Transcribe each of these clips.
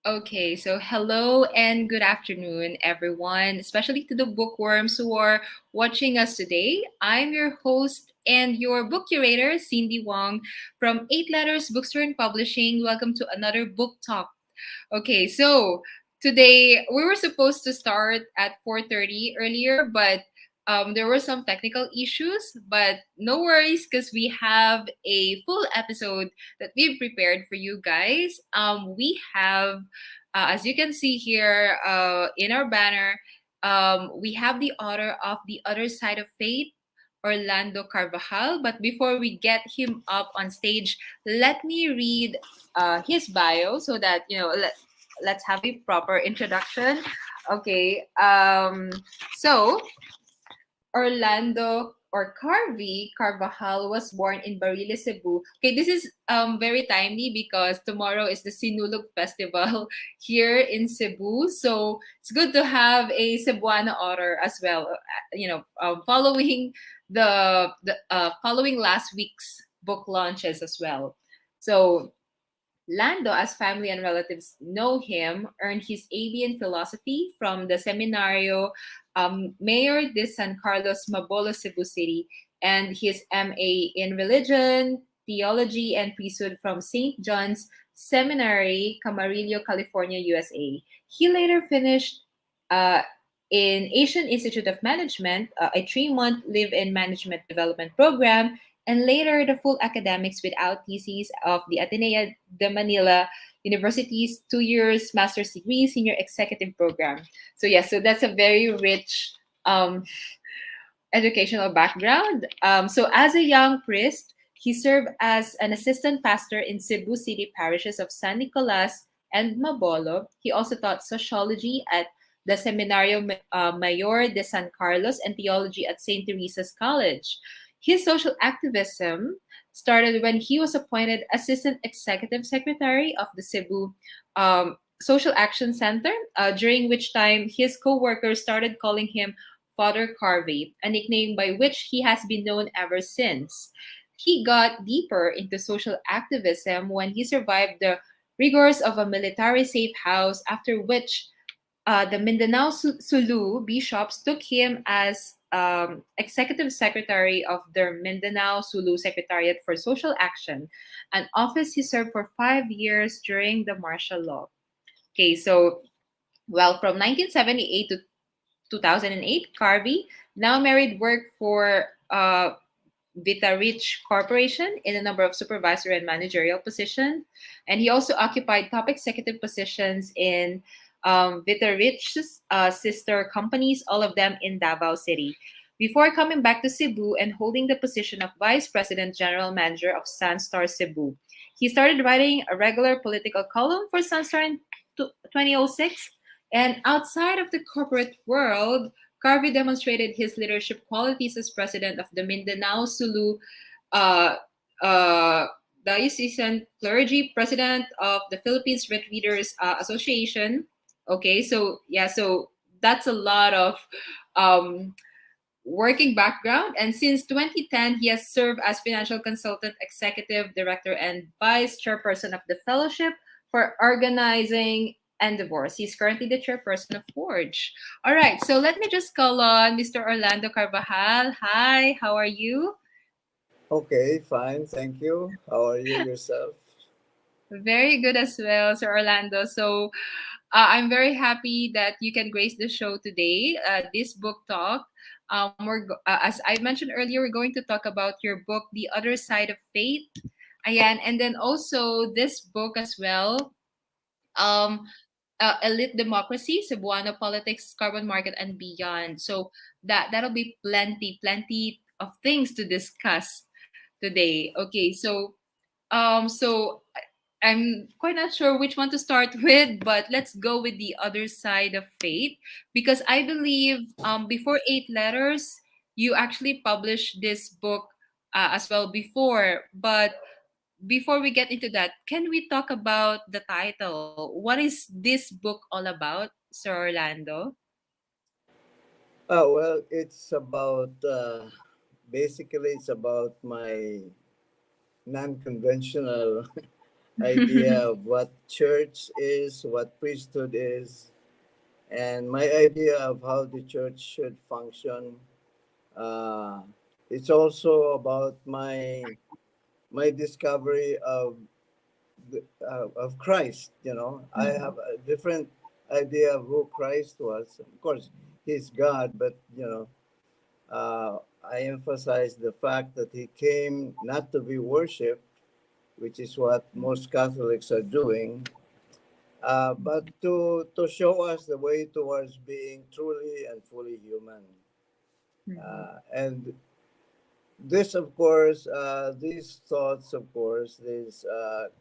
Okay, so hello and good afternoon, everyone, especially to the bookworms who are watching us today. I'm your host and your book curator, Cindy Wong from 8 Letters Bookstore and Publishing. Welcome to another book talk. Okay, so today we were supposed to start at 4:30 earlier, but there were some technical issues. But no worries, because we have a full episode that we've prepared for you guys. We have, as you can see here in our banner, we have the author of *The Other Side of Fate*, Orlando Carvajal. But before we get him up on stage, let me read his bio so that let's have a proper introduction. Okay, so Orlando or Carvajal was born in Barili, Cebu. Okay, this is very timely because tomorrow is the Sinulog Festival here in Cebu. So it's good to have a Cebuano author as well. Following following last week's book launches as well. So Lando, as family and relatives know him, earned his AB in philosophy from the Seminario Mayor de San Carlos, Mabolo, Cebu City, and his MA in religion, theology, and priesthood from St. John's Seminary, Camarillo, California, USA. He later finished uh, in Asian Institute of Management, a 3-month live-in management development program, and later the full academics without theses of the Ateneo de Manila University's 2 years master's degree senior executive program. So yes, so that's a very rich educational background. So as a young priest, he served as an assistant pastor in Cebu City parishes of San Nicolas and Mabolo. He also taught sociology at the Seminario Mayor de San Carlos and theology at St. Teresa's College. His social activism started when he was appointed Assistant Executive Secretary of the Cebu Social Action Center, during which time his co-workers started calling him Father Carvey, a nickname by which he has been known ever since. He got deeper into social activism when he survived the rigors of a military safe house, after which the Mindanao Sulu bishops took him as executive secretary of their Mindanao Sulu Secretariat for Social Action, an office he served for 5 years during the martial law. Okay, so from 1978 to 2008, Carvey, now married, worked for 𝖮 Corporation in a number of supervisory and managerial positions, and he also occupied top executive positions in 𝖮's sister companies, all of them in Davao City, before coming back to Cebu and holding the position of Vice President General Manager of Sunstar Cebu. He started writing a regular political column for Sunstar in 2006, and outside of the corporate world, Carvey demonstrated his leadership qualities as president of the Mindanao Sulu uh, Diocesan Clergy, president of the Philippines Red Readers Association. Okay, so yeah, so that's a lot of working background. And since 2010, he has served as financial consultant, executive director, and vice chairperson of the Fellowship for Organizing and Divorce. He's currently the chairperson of Forge. All right, so let me just call on Mr. Orlando Carvajal. Hi, how are you? Okay, fine, thank you. How are you yourself? Very good as well, Sir Orlando. So I'm very happy that you can grace the show today, this book talk. As I mentioned earlier, we're going to talk about your book, The Other Side of Fate. Ayan, and then also this book as well, um, Elite Democracy, Cebuano Politics, Carbon Market, and Beyond. So that'll be plenty of things to discuss today. Okay, so I'm quite not sure which one to start with, but let's go with The Other Side of Fate, because I believe before 8 Letters, you actually published this book as well before. But before we get into that, can we talk about the title? What is this book all about, Sir Orlando? Oh, well, it's about basically it's about my non-conventional idea of what church is, what priesthood is, and my idea of how the church should function. Uh, it's also about my discovery of Christ. I have a different idea of who Christ was. Of course, he's God, but I emphasize the fact that he came not to be worshipped, which is what most Catholics are doing, but to show us the way towards being truly and fully human. And this, of course, these thoughts, of course, these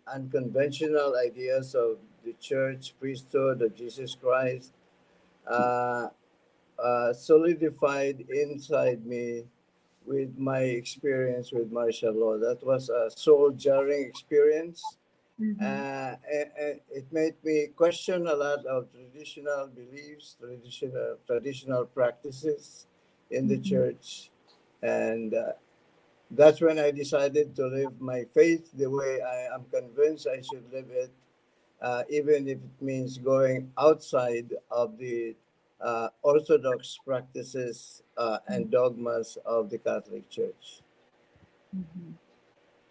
unconventional ideas of the church, priesthood of Jesus Christ, uh, solidified inside me with my experience with martial law. That was a soul-jarring experience. And it made me question a lot of traditional beliefs, traditional practices in the church. And that's when I decided to live my faith the way I am convinced I should live it, even if it means going outside of the orthodox practices and dogmas of the Catholic Church.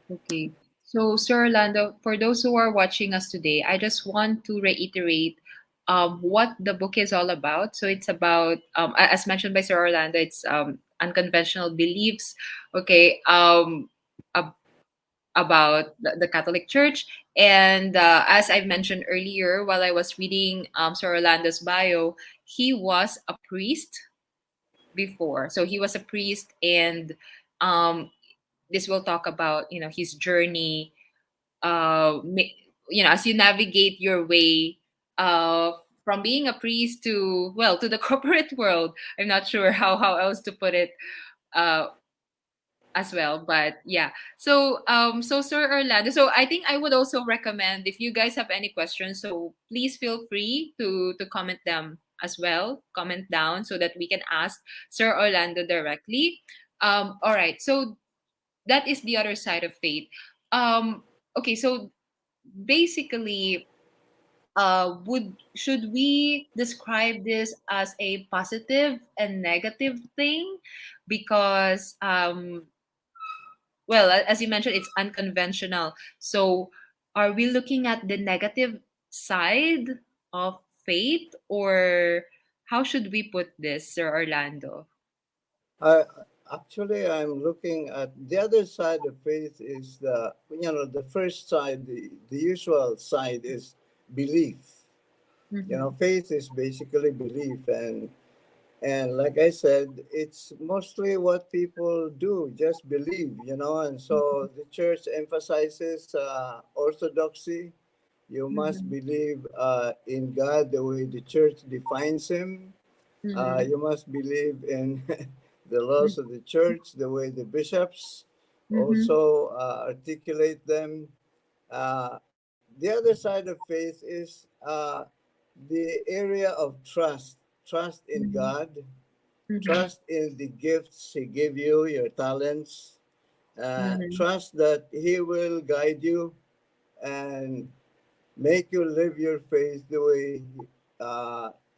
Okay. So, Sir Orlando, for those who are watching us today, I just want to reiterate what the book is all about. So, it's about, as mentioned by Sir Orlando, it's unconventional beliefs, okay, about the Catholic Church. And as I mentioned earlier, while I was reading Sir Orlando's bio, he was a priest before. So, he was a priest, and um, this will talk about his journey, as you navigate your way uh from being a priest to, well, to the corporate world. I'm not sure how else to put it uh as well, but yeah. So Sir Orlando, so I think I would also recommend, if you guys have any questions, so please feel free to comment them as well, comment down, so that we can ask Sir Orlando directly. All right, so that is the other side of faith. Okay, so basically, would should we describe this as a positive and negative thing? Because well, as you mentioned, it's unconventional. So are we looking at the negative side of faith, or how should we put this, Sir Orlando? I Actually, I'm looking at the other side of faith is the first side, the usual side is belief. Faith is basically belief, and like I said, it's mostly what people do, just believe, and so the church emphasizes orthodoxy. You must believe in God the way the church defines him. You must believe in the laws of the church the way the bishops also articulate them. The other side of faith is the area of trust in God, trust in the gifts he gave you, your talents, trust that he will guide you and make you live your faith the way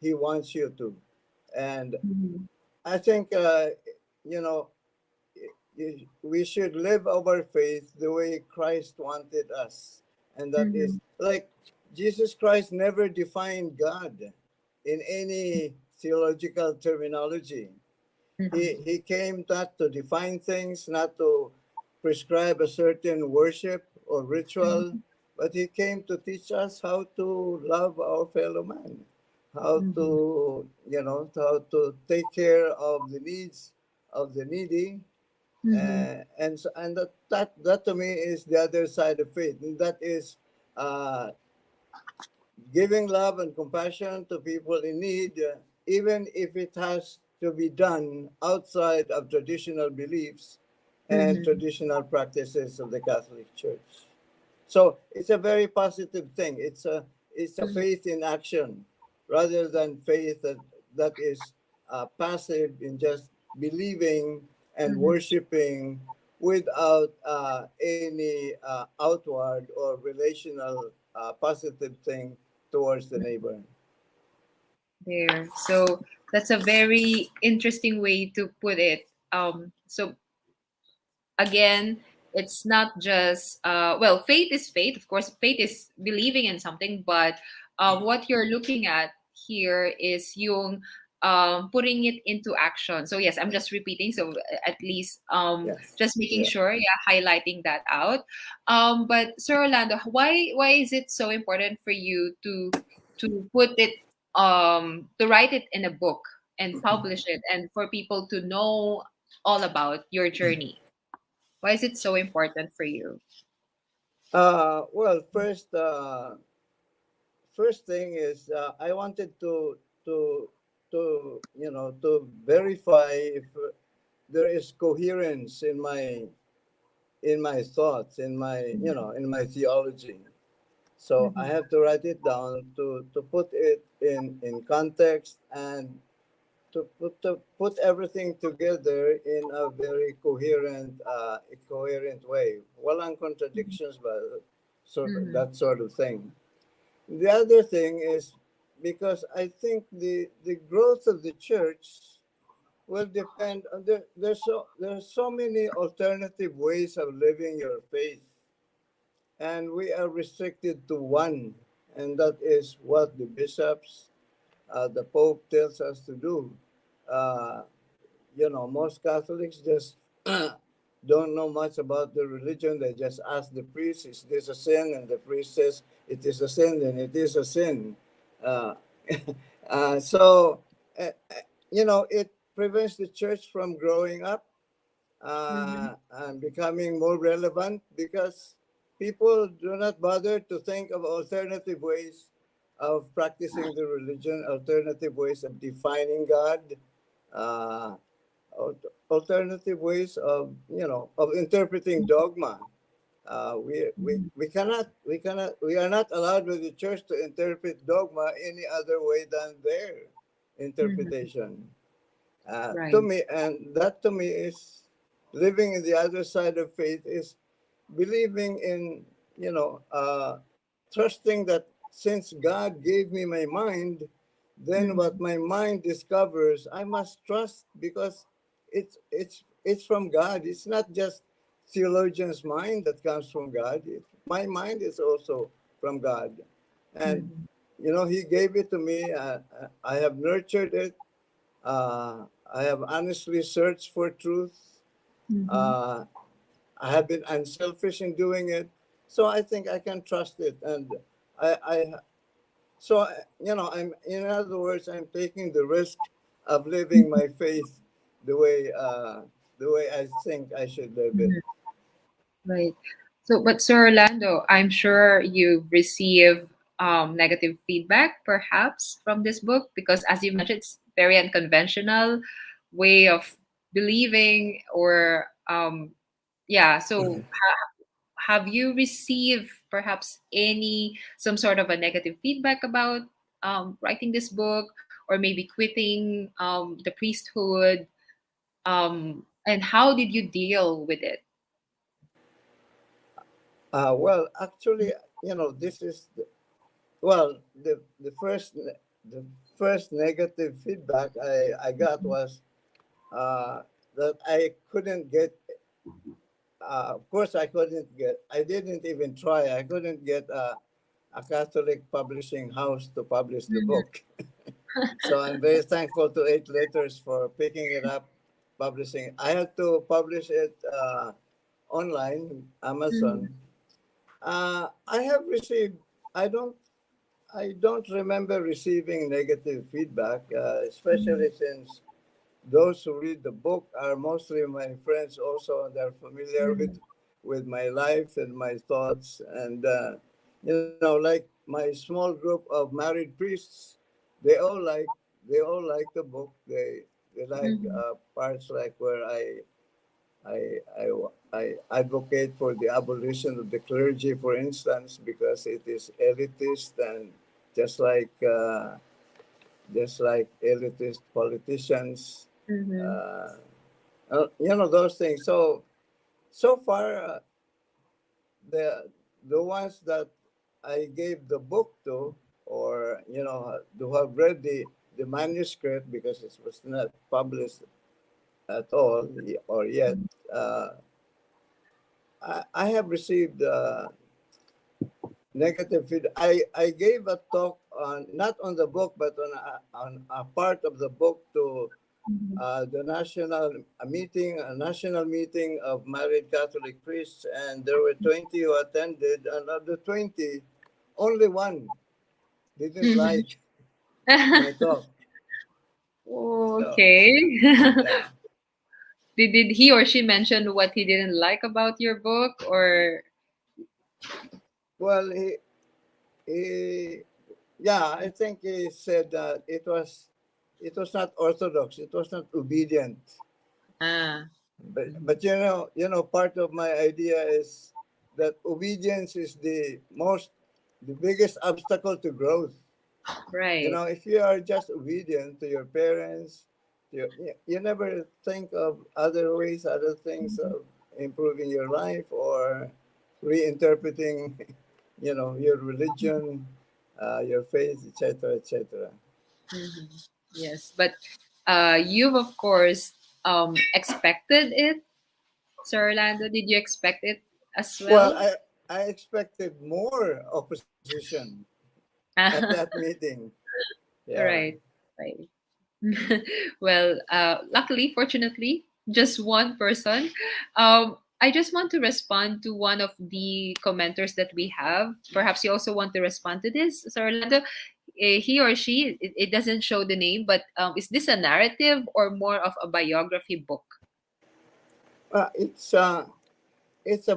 he wants you to. And I think, you know, we should live our faith the way Christ wanted us. And that is like Jesus Christ never defined God in any theological terminology. He came not to define things, not to prescribe a certain worship or ritual, but he came to teach us how to love our fellow man, how to, how to take care of the needs of the needy. And that to me is the other side of faith. And that is uh, giving love and compassion to people in need, even if it has to be done outside of traditional beliefs and traditional practices of the Catholic Church. So it's a very positive thing. It's a faith in action, rather than faith that is passive in just believing and worshiping without any outward or relational positive thing towards the neighbor. There. So that's a very interesting way to put it. So again, it's not just well, faith is faith. Of course, faith is believing in something, but what you're looking at here is yung putting it into action. So yes, I'm just repeating. So at least Yes. just making Yeah. sure, yeah, highlighting that out. But Sir Orlando, why is it so important for you to put it to write it in a book and publish it, and for people to know all about your journey? Why is it so important for you? Well, first thing is I wanted to to verify if there is coherence in my thoughts, in my in my theology. So I Mhm. have to write it down to put it in context and to put everything together in a very coherent way. Walang contradictions, but Mhm. that sort of thing. The other thing is because I think the growth of the church will depend on there's so many alternative ways of living your faith, and we are restricted to one, and that is what the bishops, the Pope tells us to do. Uh, most Catholics just don't know much about the religion. They just ask the priest, "Is this a sin?" And the priest says, "It is a sin," then it is a sin. Uh, so, uh, it prevents the church from growing up Mhm. and becoming more relevant because people do not bother to think of alternative ways of practicing the religion, alternative ways of defining God, uh, alternative ways of of interpreting dogma. We are not allowed with the church to interpret dogma any other way than their Mhm. interpretation. To Right. me, and that to me is living in the other side of faith is believing in, trusting that since God gave me my mind, then what Mhm. my mind discovers, I must trust because it's from God. It's not just theologian's mind that comes from God. My mind is also from God, and Mhm. He gave it to me. I have nurtured it. I have honestly searched for truth. Mhm. Uh, I have been unselfish in doing it, so I think I can trust it. And I so I'm in other words, I'm taking the risk of living my faith the way I think I should live it. Mhm. Right. So, but Sir Orlando, I'm sure you've received negative feedback, perhaps, from this book, because as you mentioned, it's very unconventional way of believing, or yeah. So, have you received perhaps some sort of a negative feedback about writing this book, or maybe quitting the priesthood? And how did you deal with it? Well, actually, this is well the first negative feedback I got was uh, that I couldn't get. Of course, I didn't even try. I couldn't get a Catholic publishing house to publish the Mhm. book. So I'm very thankful to Eight Letters for picking it up, publishing it. I had to publish it online, Mhm. Amazon. I have received. I don't. I don't remember receiving negative feedback, Mhm. especially since those who read the book are mostly my friends. Also, they're familiar Mhm. with my life and my thoughts, and like my small group of married priests, they all like the book. They like Mhm. parts like where I, I, I advocate for the abolition of the clergy, for instance, because it is elitist and just like uh, just like elitist politicians, Mhm. uh, those things. So so far, the ones that I gave the book to, or to have read the manuscript, because it was not published at all or yet. I have received negative feedback. I gave a talk on, not on the book, but on a part of the book to the national meeting of married Catholic priests, and there were 20 who attended, and of the 20, only one didn't like my talk. So, Okay. yeah. Did he or she mention what he didn't like about your book, or? Well, he yeah, I think he said that it was not orthodox, it was not obedient. Ah. But part of my idea is that obedience is the biggest obstacle to growth. Right. If you are just obedient to your parents, you never think of other ways, other things of improving your life or reinterpreting, your religion, your faith, etc., etc. Yes, but you've of course expected it, Sir Orlando. Did you expect it as Well, well? I expected more opposition at that meeting. Yeah. Right, right. Well, luckily, fortunately, just one person. I just want to respond to one of the commenters that we have. Perhaps you also want to respond to this, Sir Orlando. He or she, it doesn't show the name, but is this a narrative or more of a biography book? It's a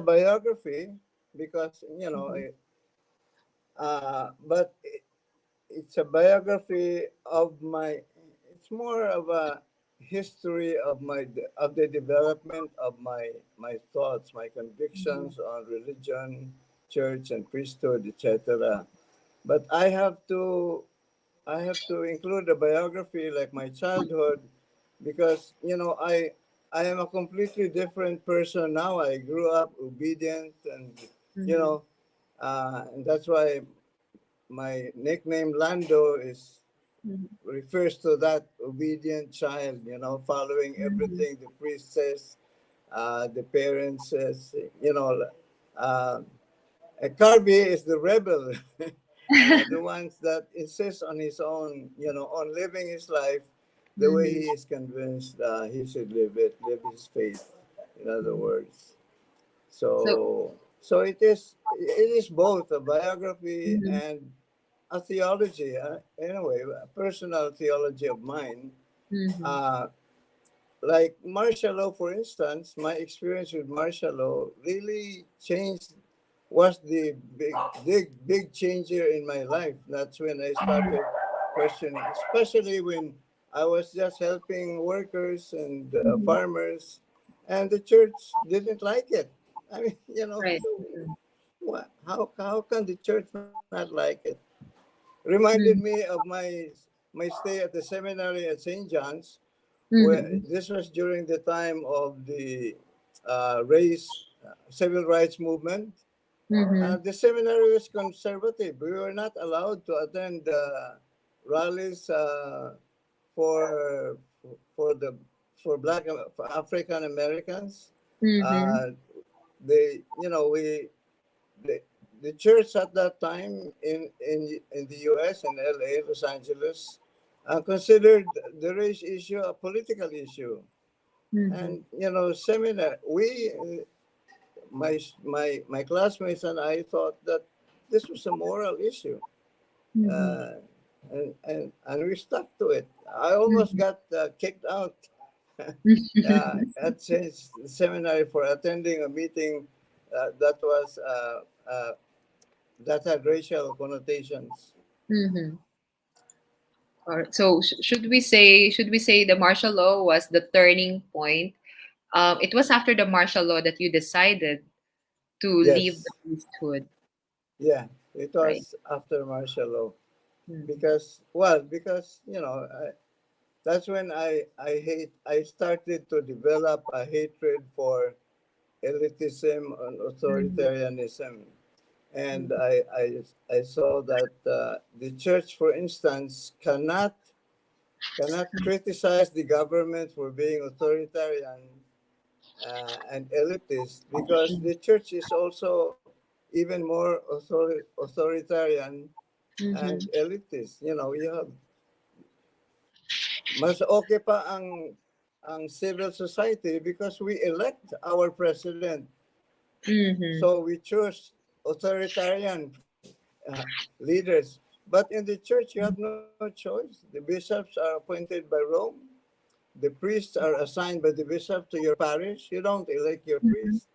biography because but it's a biography of my. It's more of a history of the development of my thoughts, my convictions on religion, church, and priesthood, etc. But I have to include a biography like my childhood, because I am a completely different person now. I grew up obedient, and you Mhm. know and that's why my nickname Lando Mhm. refers to that obedient child, following Mhm. everything the priest says, the parents says, uh, Carby is the rebel, the ones that insist on his own, on living his life the way Mhm. he is convinced he should live his faith, in other Mhm. words. So, So it is both a biography mhm. and a theology, in a way, a personal theology of mine. Mhm. Uh, like martial law, for instance, my experience with martial law really was the big changer in my life. That's when I started questioning, especially when I was just helping workers and Mhm. farmers, and the church didn't like it. I mean, Right. how can the church not like it? Reminded Mhm. me of my stay at the seminary at St. John's, where Mhm. this was during the time of the civil rights movement. Mhm. The seminary was conservative. We were not allowed to attend rallies for for the for African Americans. Mhm. Uh, they, we the, the church at that time in the U.S. and L.A., Los Angeles, considered the race issue a political issue. Mhm. And seminar we my classmates and I thought that this was a moral issue, Mhm. uh, and we stuck to it. I almost got kicked out at seminary for attending a meeting that was that had racial connotations. Mhm. Or so should we say the martial law was the turning point? It was after the martial law that you decided to leave the Yes, priesthood, yeah, it right? was after martial law, Mhm. because that's when I started to develop a hatred for elitism and authoritarianism. And I saw that the church, for instance, cannot criticize the government for being authoritarian and elitist, because the church is also even more authoritarian and elitist. You know, you have mas okay pa ang civil society because we elect our president. So we choose authoritarian leaders. But in the church, you have no choice. The bishops are appointed by Rome. The priests are assigned by the bishop to your parish. You don't elect your priest.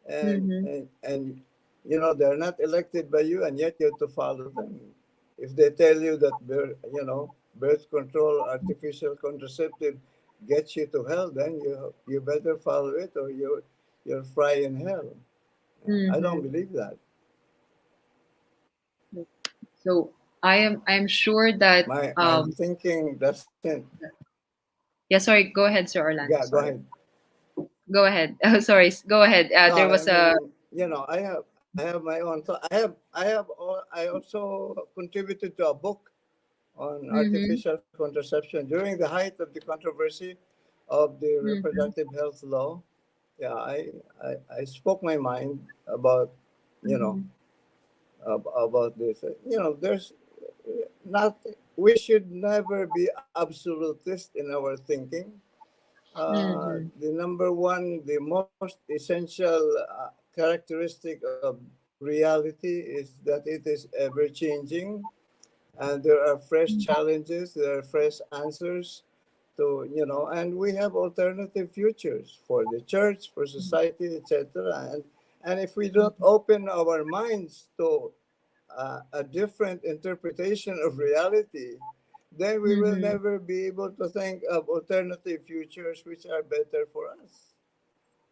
And you know, they're not elected by you, and yet you have to follow them. If they tell you that, you know, birth control, artificial contraceptive gets you to hell, then you better follow it, or you're fry in hell. I don't believe that. So I'm sure that I'm thinking that's it. Yeah, sorry, go ahead, Sir Orlando. Yeah, sorry. go ahead. Go ahead. Sorry, go ahead. No, there was I mean, you know, I have my own thought. I also contributed to a book on artificial contraception during the height of the controversy of the reproductive health law. Yeah, I spoke my mind about, you know, about this. You know, there's not, we should never be absolutist in our thinking. The number one, the most essential characteristic of reality is that it is ever changing, and there are fresh challenges, there are fresh answers to, you know, and we have alternative futures for the church, for society, etc. And if we don't open our minds to a different interpretation of reality, then we will never be able to think of alternative futures which are better for us.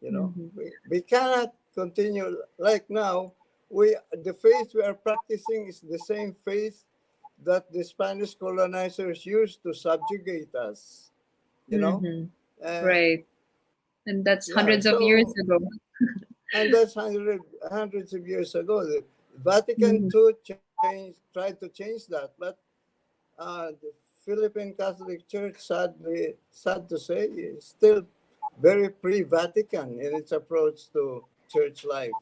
You know, we cannot continue like now. The faith we are practicing is the same faith that the Spanish colonizers used to subjugate us. You know, right, and that's yeah, hundreds of years ago. And that's hundreds of years ago. The Vatican II tried to change that, but the Philippine Catholic Church, sad to say, is still very pre-Vatican in its approach to church life.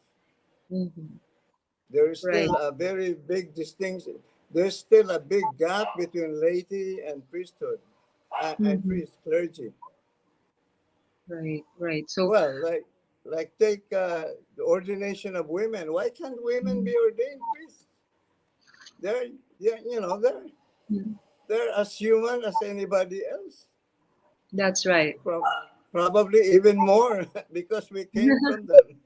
There is still a very big distinction. There's still a big gap between laity and priesthood and clergy. Right. So, well, like take the ordination of women. Why can't women be ordained priests? They're you know, they're as human as anybody else. That's right. Probably even more because we came from them.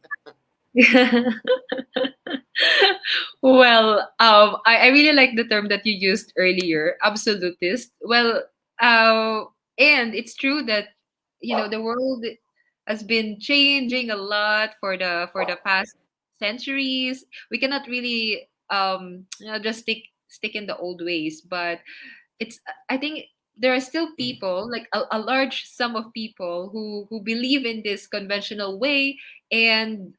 Well, I really like the term that you used earlier, absolutist. Well, and it's true that, you know, the world has been changing a lot for the past centuries. We cannot really you know, just stick in the old ways, but it's, I think there are still people, like a large sum of people who believe in this conventional way, and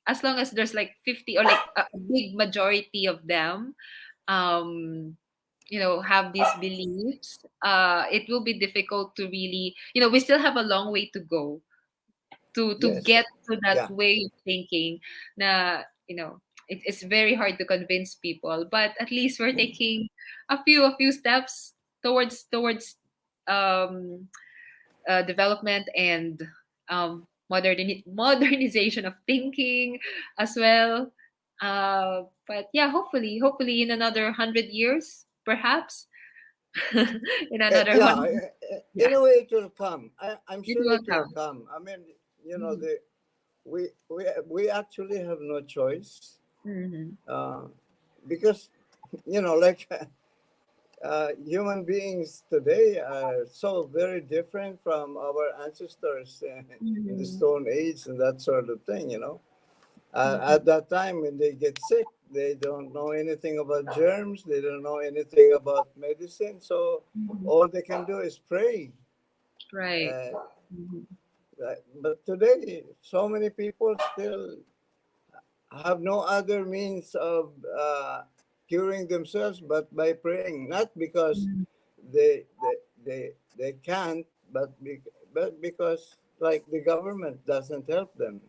as long as there's like 50 or like a big majority of them you know, have these beliefs, it will be difficult to really, you know, we still have a long way to go to Yes. get to that Yeah. way of thinking. Na, you know, it's very hard to convince people, but at least we're taking a few steps towards um development and modernization of thinking as well. But yeah, hopefully in another 100 years, perhaps, in another Yeah, 100, in yeah, a way it will come. I'm it sure will it will come. come. I mean, you know, we actually have no choice because, you know, like human beings today are so very different from our ancestors in the Stone Age and that sort of thing, you know. At that time, when they get sick, they don't know anything about germs. They don't know anything about medicine. So all they can do is pray. Right. Uh, But today, so many people still have no other means of curing themselves but by praying, not because they they they can't, but because like the government doesn't help them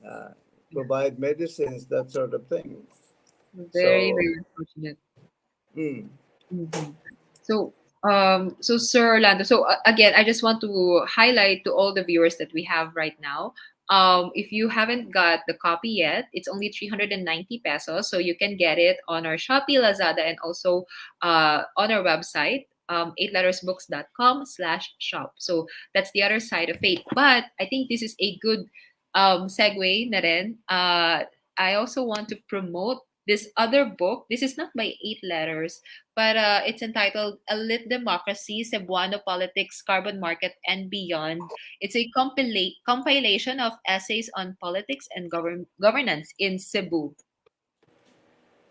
uh, provide medicines, that sort of thing. Very, So very unfortunate. mm, Mhm. So, so Sir Orlando, so again, I just want to highlight to all the viewers that we have right now. If you haven't got the copy yet, it's only 390 pesos. So you can get it on our Shopee, Lazada, and also on our website, 8lettersbooks.com/shop. So that's the other side of it. But I think this is a good segue na rin. I also want to promote this other book. This is not by 8 letters, but it's entitled A Lit Democracy, Cebuano Politics, Carbon Market, and Beyond. It's a compilation of essays on politics and governance in Cebu.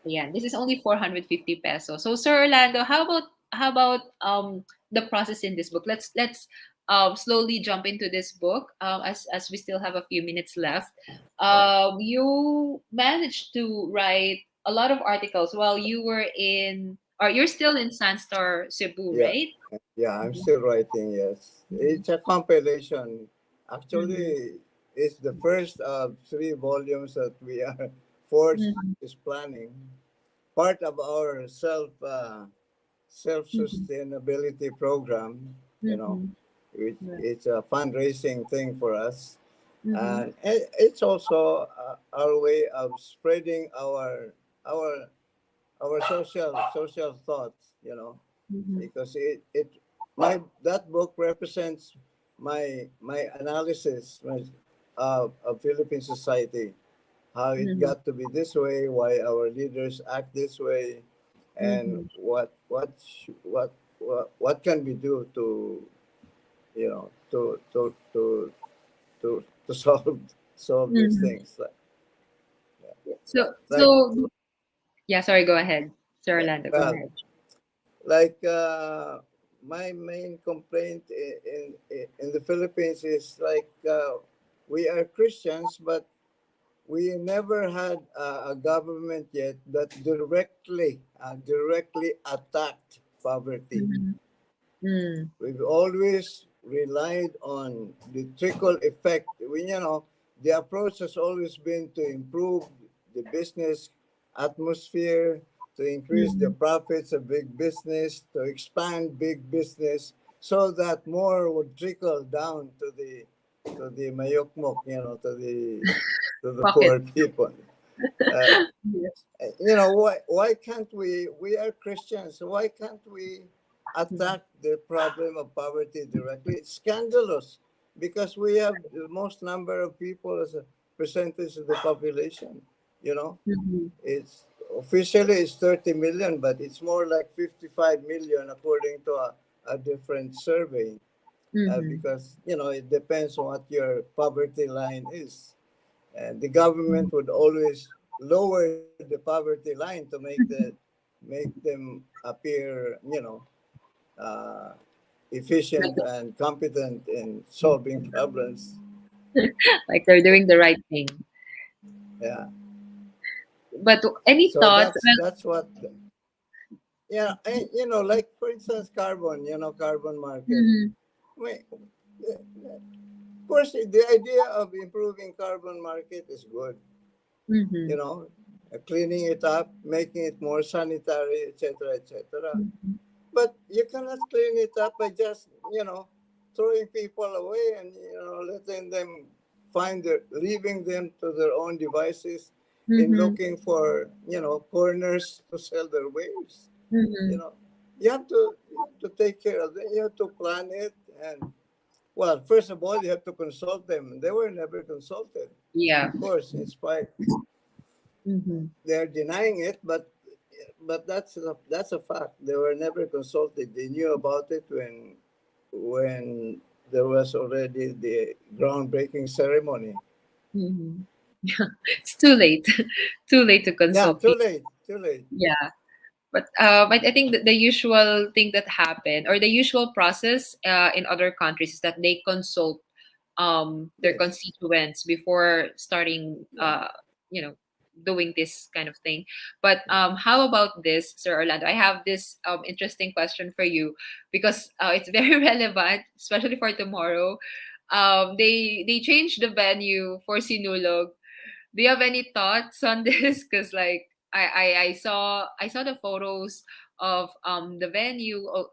Yeah, this is only 450 pesos. So, Sir Orlando, how about the process in this book? Let's slowly jump into this book as we still have a few minutes left. You managed to write a lot of articles while you were in, or you're still in Sunstar Cebu, yeah, right? yeah, I'm Mhm. still writing. Yes, Mhm. it's a compilation. Mhm. Actually, it's the first of 3 volumes that we are forced Mhm. is planning. Part of our self Mhm. sustainability program. You know, Mhm. Right. it's a fundraising thing for us, Mhm. and it's also our way of spreading our our social thoughts. You know, Mhm. because it my that book represents my analysis of Philippine society, how it Mhm. got to be this way, why our leaders act this way, and Mhm. what can we do to, you know, to solve these Mhm. things, like So, like yeah, sorry, go ahead, Sir yeah, Orlando, go well, ahead. like my main complaint in the Philippines is like we are Christians, but we never had a government yet that directly attacked poverty. Mhm. Mm. We've always relied on the trickle effect. The approach has always been to improve the business atmosphere, to increase the Mhm. profits of big business, to expand big business, so that more would trickle down to the mayokmok, to the Pocket. poor people. Uh, Yes. why can't we are Christians, so why can't we Mhm. attack the problem of poverty directly? It's scandalous because we have the most number of people as a percentage of the population. you know Mhm. it's officially it's 30 million, but it's more like 55 million according to a different survey, Mhm. because it depends on what your poverty line is, and the government would always lower the poverty line to make them appear, uh, efficient and competent in solving problems. Like they're doing the right thing. Yeah. But any So thoughts? that's what. Yeah, and, like for instance, carbon market. Mhm. I mean, of course, the idea of improving carbon market is good. you Mhm. know, Cleaning it up, making it more sanitary, etc., etc. Mhm. But you cannot clean it up by just, throwing people away and, letting them leaving them to their own devices in Mhm. looking for, corners to sell their wares. You Mhm. know, you have to take care of it. You have to plan it, and well, first of all, you have to consult them. They were never consulted, Yeah. of course, in spite Mhm. they're denying it, but that's a fact. They were never consulted. They knew about it when there was already the groundbreaking ceremony. Mhm. It's too late. Too late to Yeah, consult too people. late, too late. Yeah. But I think that the usual thing that happened, or the usual process in other countries, is that they consult their Yes. constituents before starting doing this kind of thing. But how about this, Sir Orlando? I have this interesting question for you because it's very relevant, especially for tomorrow. They changed the venue for Sinulog. Do you have any thoughts on this? Because like I saw the photos of the venue. Oh,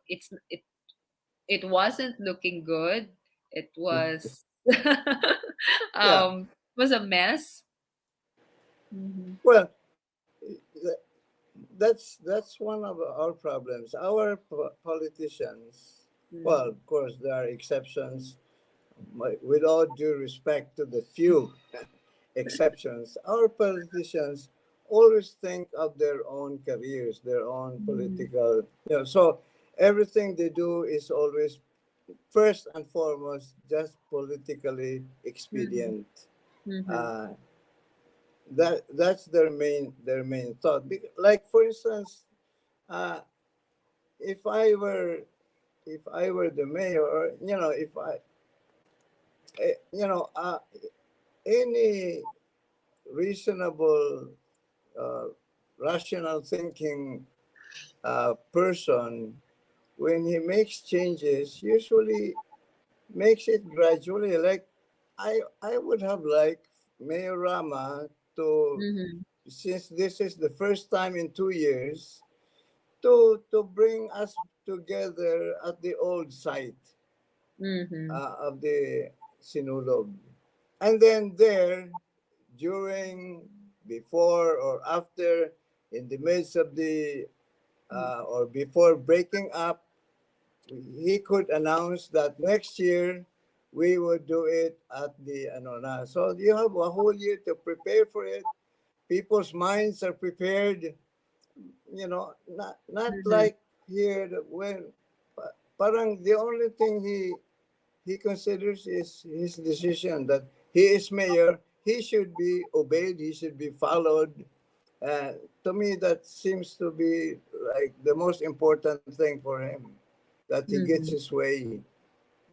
it wasn't looking good. It was Yeah. was a mess. Mm-hmm. Well, th- that's one of our problems. Our politicians, well, Mm-hmm. of course, there are exceptions. With all due respect to the few exceptions, our politicians always think of their own careers, their own political, so everything they do is always first and foremost just politically Mm-hmm. expedient. Mm-hmm. Uh, that's their main thought. Like for instance, uh, if I were if I were the mayor, or if I you know any reasonable, uh, rational thinking person, when he makes changes, usually makes it gradually. Like I would have liked Mayor Rama to, Mm-hmm. since this is the first time in 2 years, to bring us together at the old site Mm-hmm. of the Sinulog. And then there, during, before, or after, in the midst of the, or before breaking up, he could announce that next year we would do it at the ano na. So you have a whole year to prepare for it. People's minds are prepared. Not Mm-hmm. like here that when parang the only thing he considers is his decision that he is mayor. He should be obeyed. He should be followed. Uh, to me, that seems to be like the most important thing for him, that he gets Mm-hmm. his way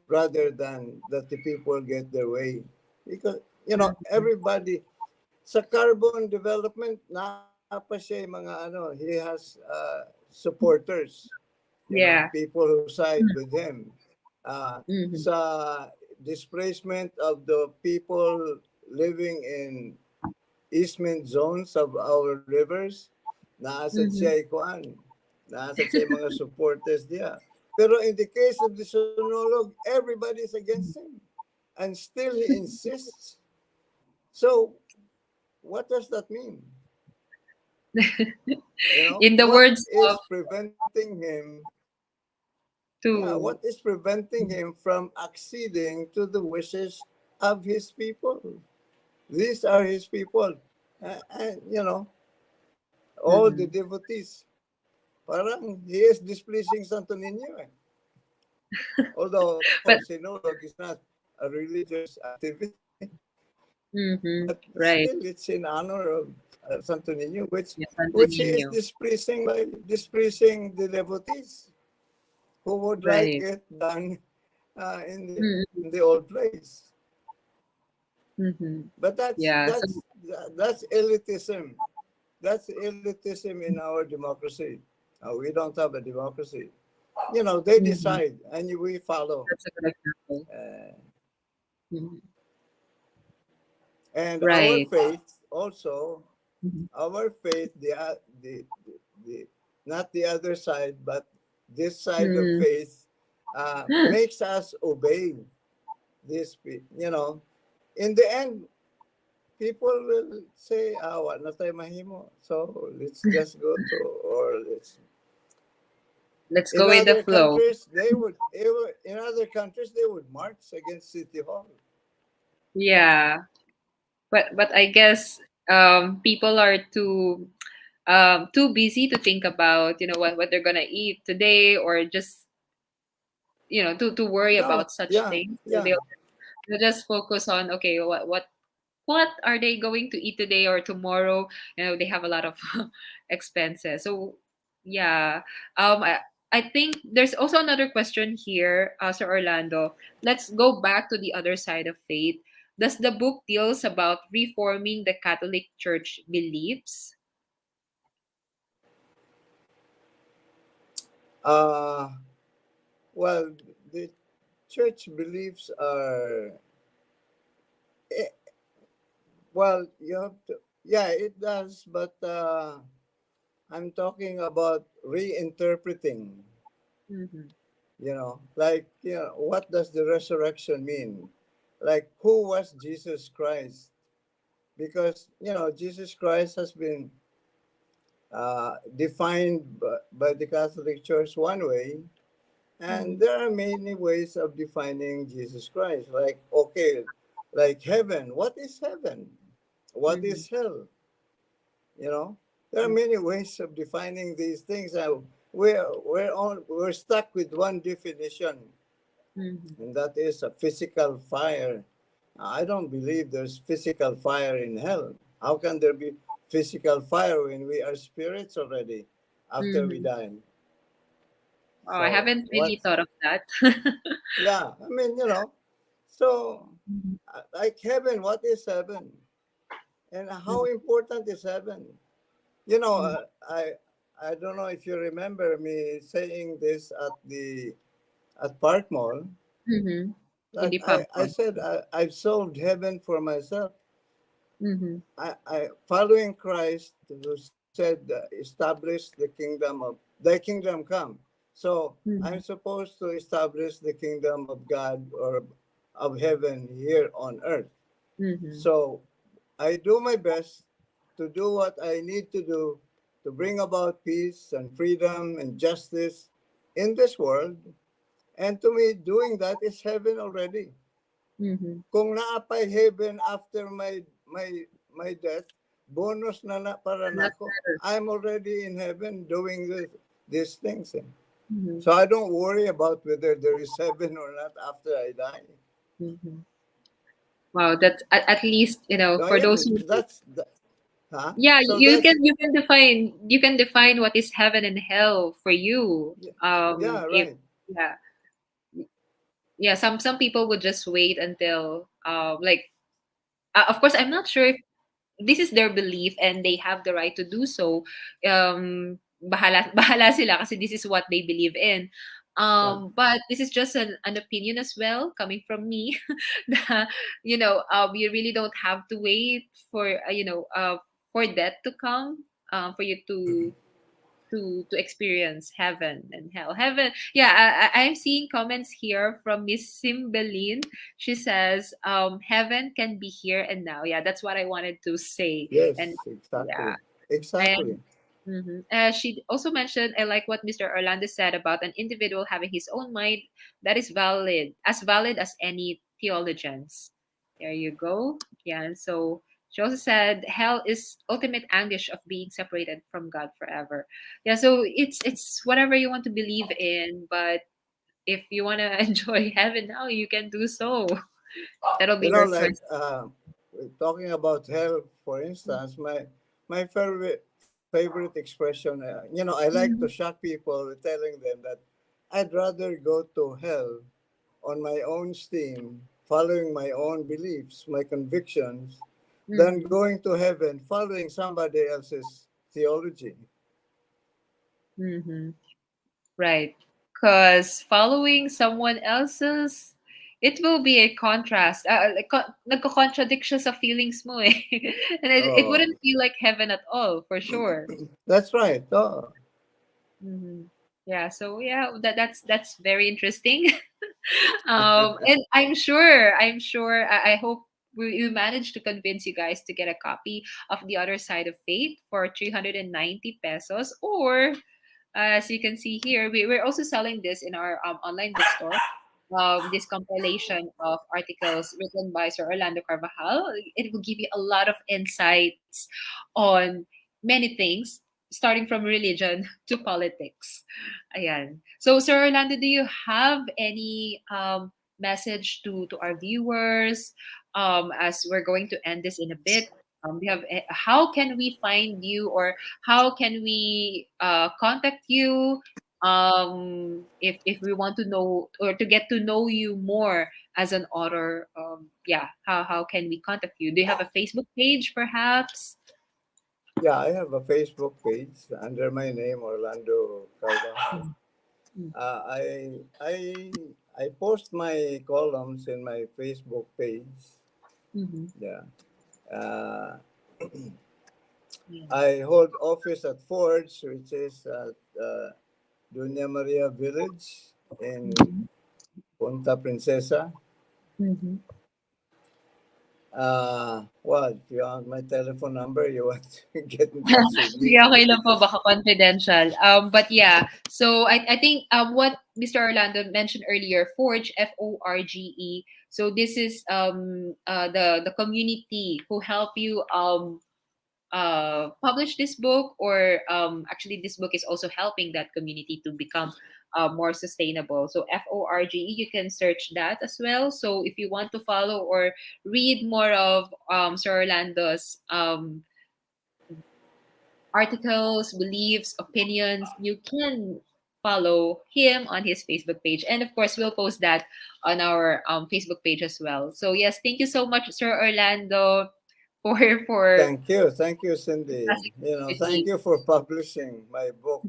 rather than that the people get their way. Because, Mm-hmm. everybody, sa carbon development, napa siya yung mga he has supporters, Yeah. people who side with him. Mm-hmm. Sa displacement of the people living in easement zones of our rivers, naasad Mm-hmm. siya ikuan. Naasad siya mga supporters niya. Pero in the case of the Sunolog, everybody's against him. And still he insists. So what does that mean? In the What words is of preventing him? Yeah, what to is preventing him from acceding to the wishes of his people? These are his people. And, all the mm-hmm. devotees. Parang he is displeasing Santo Niño. Although But Sinulog is not a religious activity, mm-hmm. but Right. still it's in honor of Santo Niño, which Yes, Santo which he is Niño. displeasing by displeasing the devotees who would like Right. it done in Mm-hmm. the old place. Mm-hmm. But that's Yeah. So that's that's elitism. That's elitism in our democracy. We don't have a democracy. They mm-hmm. decide and we follow. That's a good example. Uh, Mhm. and our Right. faith also, Mhm. our faith, the not the other side, but this side of Mm. faith, makes us obey this. In the end, people will say, what na tayo mahimo. So let's just go to, or let's. Let's go In with the other flow. countries, in other countries they would march against City Hall. Yeah. But I guess people are too busy to think about what they're gonna eat today, or just to worry No, about such yeah, things. So yeah. they'll just focus on, okay, what are they going to eat today or tomorrow. They have a lot of expenses. So yeah, I I think there's also another question here, Sir Orlando. Let's go back to the other side of faith. Does the book deals about reforming the Catholic Church beliefs? Well, the church beliefs are, eh, well, you have to, yeah, it does, but I'm talking about reinterpreting, Mm-hmm. like, what does the resurrection mean? Like, who was Jesus Christ? Because, Jesus Christ has been defined by the Catholic Church one way, and there are many ways of defining Jesus Christ. Like, okay, like heaven. What is heaven? What Mm-hmm. is hell? There are many ways of defining these things. We're stuck with one definition, Mm-hmm. and that is a physical fire. I don't believe there's physical fire in hell. How can there be physical fire when we are spirits already after we Mm-hmm. die? Oh, I So haven't really what? thought of that. Yeah, I mean, so Mm-hmm. like heaven, what is heaven? And how important is heaven? You know, Mm-hmm. uh, I I don't know if you remember me saying this at Park Mall. Mm-hmm. In That the pub. I said I've sold heaven for myself. Mm-hmm. I following Christ who said establish thy kingdom come. So I'm Mm-hmm. supposed to establish the kingdom of God or of heaven here on earth. Mm-hmm. So I do my best to do what I need to do to bring about peace and freedom and justice in this world. And to me, doing that is heaven already. Mm-hmm. Kung naapay heaven after my death, bonus na para That's nako. better. I'm already in heaven doing these things. Mm-hmm. So I don't worry about whether there is heaven or not after I die. Mm-hmm. Wow, that's at least, So for yeah, those who, huh? yeah, So you that's, can define what is heaven and hell for you. yeah, If right. Yeah, yeah, some people would just wait until, like, of course, I'm not sure if this is their belief and they have the right to do so. Bahala bahala sila kasi this is what they believe in. Yeah. But this is just an opinion as well coming from me. That, you really don't have to wait for death to come, for you to experience heaven and hell. Heaven, yeah. I'm seeing comments here from Miss Cymbeline. She says, heaven can be here and now. Yeah, that's what I wanted to say. And Yes, yeah, exactly. Exactly. and she also mentioned, I like what Mr. Orlando said about an individual having his own mind that is valid as any theologians. There you go. Yeah, and so she also said hell is ultimate anguish of being separated from God forever. Yeah, so it's whatever you want to believe in, but if you want to enjoy heaven now, you can do so. That'll be your Like choice. talking about hell, for instance, my favorite expression, I like to Mhm. shock people with telling them that I'd rather go to hell on my own steam, following my own beliefs, my convictions, than Mhm. going to heaven following somebody else's theology. Mhm. Right. Because following someone else's, it will be a contrast. Like, nagko-contradict siya sa feelings mo eh. And it Oh, wouldn't feel like heaven at all, for sure. that's right. Oh, Hmm. Yeah, so yeah, that's very interesting. And I hope we managed to convince you guys to get a copy of The Other Side of Faith for 390 pesos, or as you can see here, we're also selling this in our online bookstore. This compilation of articles written by Sir Orlando Carvajal. It will give you a lot of insights on many things, starting from religion to politics. Ayan. So, Sir Orlando, do you have any message to our viewers, as we're going to end this in a bit? How can we find you, or how can we contact you if we want to know or to get to know you more as an author, yeah, how can we contact you? Do you have a Facebook page, perhaps? Yeah, I have a Facebook page under my name, Orlando Carvajal. I post my columns in my Facebook page. Mm-hmm. Yeah. Yeah. I hold office at Forge, which is at Doña Maria Village in Mm-hmm. Punta Princesa. Mm-hmm. Well, if you want my telephone number, you want to get in touch with me. Yeah, okay lang po, baka confidential. But yeah, so I think what Mr. Orlando mentioned earlier, Forge, FORGE. So this is the community who help you publish this book, or actually this book is also helping that community to become more sustainable. So FORGE, you can search that as well. So if you want to follow or read more of Sir Orlando's articles, beliefs, opinions, you can follow him on his Facebook page. And of course, we'll post that on our Facebook page as well. So yes, thank you so much, Sir Orlando, for Thank you, Cindy. discussing You with thank me. you for publishing my book.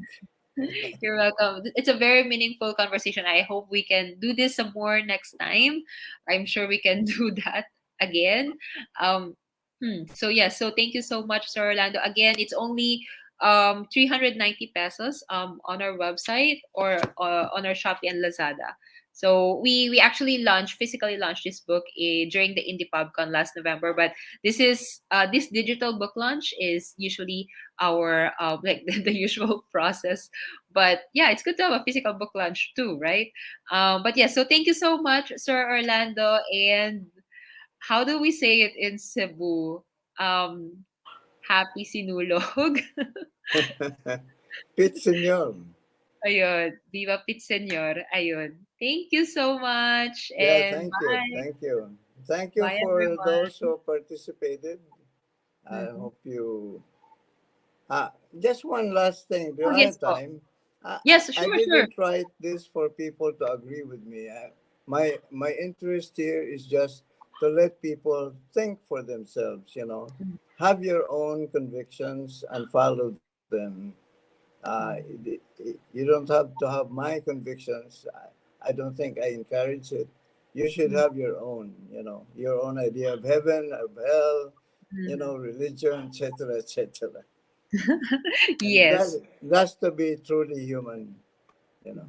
You're welcome. It's a very meaningful conversation. I hope we can do this some more next time. I'm sure we can do that again. Um, so yeah, so thank you so much, Sir Orlando. Again, it's only 390 pesos on our website or on our Shopee and Lazada. So we actually physically launched this book during the Indie PubCon last November, but this digital book launch is usually our like the usual process. But yeah, it's good to have a physical book launch too, right? But yeah, so thank you so much, Sir Orlando. And how do we say it in Cebu? Happy Sinulog. Pete Senor. Ayun. Viva Pit Senor. Ayun. Thank you so much. Yeah, And thank you. bye. Thank you. Thank you Bye, for those everyone. who participated. I Mhm. hope you. Just one last thing. Do Oh, I yes have po. time? Yes, I sure, sure. didn't write this for people to agree with me. My interest here is just to let people think for themselves. Have your own convictions and follow them. You don't have to have my convictions. I don't think I encourage it. You should have your own. Your own idea of heaven, of hell, Mhm. religion, etc., etc. And Yes. that's to be truly human. You know.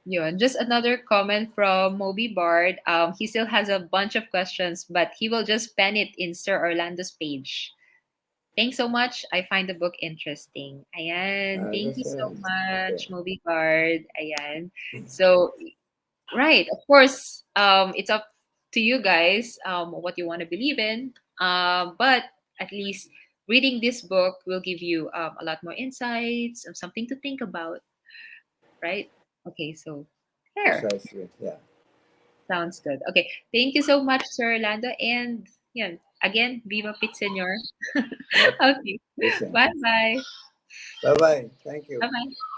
Yun. Just another comment from Moby Bard. He still has a bunch of questions, but he will just pen it in Sir Orlando's page. Thanks so much. I find the book interesting. Ayan. Thank you That's so okay. much, Moby Bard. Ayan. So, right. Of course, it's up to you guys what you want to believe in. But at least reading this book will give you a lot more insights and something to think about, right? Okay, so there. Precisely. Yeah. Sounds good. Okay. Thank you so much, Sir Orlando. And yeah, again, Viva Pit Senor. Yep. Okay. Listen. Bye bye. Bye bye. Thank you. Bye bye.